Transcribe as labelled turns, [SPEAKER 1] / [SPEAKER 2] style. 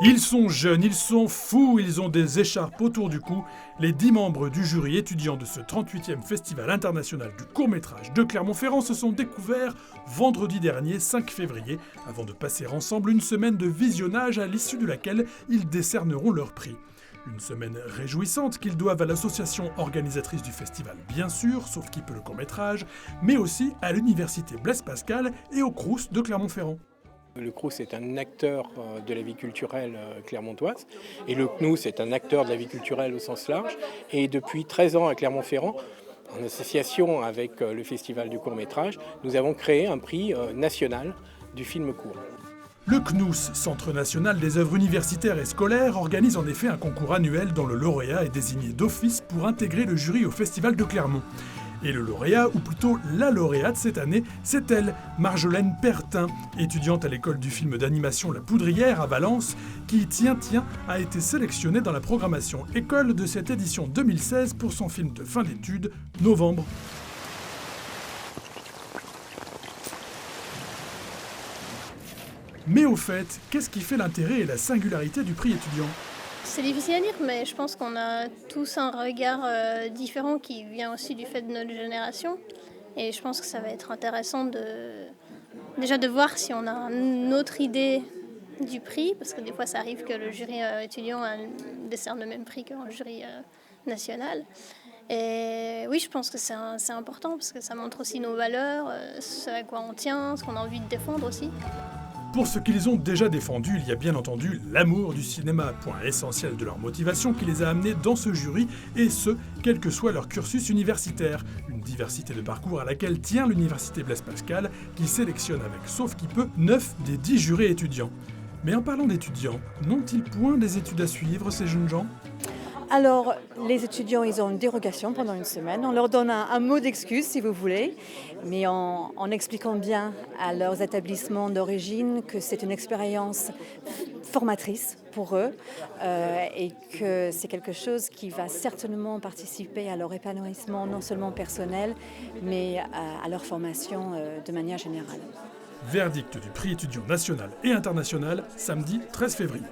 [SPEAKER 1] Ils sont jeunes, ils sont fous, ils ont des écharpes autour du cou. Les 10 membres du jury étudiant de ce 38e Festival international du court-métrage de Clermont-Ferrand se sont découverts vendredi dernier, 5 février, avant de passer ensemble une semaine de visionnage à l'issue de laquelle ils décerneront leur prix. Une semaine réjouissante qu'ils doivent à l'association organisatrice du festival, bien sûr, sauf qui peut le court-métrage, mais aussi à l'université Blaise Pascal et au Crous de Clermont-Ferrand.
[SPEAKER 2] Le Crous est un acteur de la vie culturelle clermontoise et le CNUS est un acteur de la vie culturelle au sens large. Et depuis 13 ans à Clermont-Ferrand, en association avec le Festival du court-métrage, nous avons créé un prix national du film court.
[SPEAKER 1] Le CNUS, Centre national des œuvres universitaires et scolaires, organise en effet un concours annuel dont le lauréat est désigné d'office pour intégrer le jury au Festival de Clermont. Et le lauréat, ou plutôt la lauréate cette année, c'est elle, Marjolaine Pertin, étudiante à l'école du film d'animation La Poudrière à Valence, qui, tiens, a été sélectionnée dans la programmation école de cette édition 2016 pour son film de fin d'études, Novembre. Mais au fait, qu'est-ce qui fait l'intérêt et la singularité du prix étudiant ?
[SPEAKER 3] C'est difficile à dire, mais je pense qu'on a tous un regard différent qui vient aussi du fait de notre génération. Et je pense que ça va être intéressant déjà de voir si on a une autre idée du prix, parce que des fois ça arrive que le jury étudiant décerne le même prix qu'un jury national. Et oui, je pense que c'est important, parce que ça montre aussi nos valeurs, ce à quoi on tient, ce qu'on a envie de défendre aussi.
[SPEAKER 1] Pour ce qu'ils ont déjà défendu, il y a bien entendu l'amour du cinéma, point essentiel de leur motivation qui les a amenés dans ce jury, et ce, quel que soit leur cursus universitaire. Une diversité de parcours à laquelle tient l'université Blaise Pascal, qui sélectionne avec sauf qui peut 9 des 10 jurés étudiants. Mais en parlant d'étudiants, n'ont-ils point des études à suivre, ces jeunes gens ?
[SPEAKER 4] Alors, les étudiants, ils ont une dérogation pendant une semaine. On leur donne un mot d'excuse, si vous voulez, mais en expliquant bien à leurs établissements d'origine que c'est une expérience formatrice pour eux et que c'est quelque chose qui va certainement participer à leur épanouissement, non seulement personnel, mais à leur formation de manière générale.
[SPEAKER 1] Verdict du prix étudiant national et international, samedi 13 février.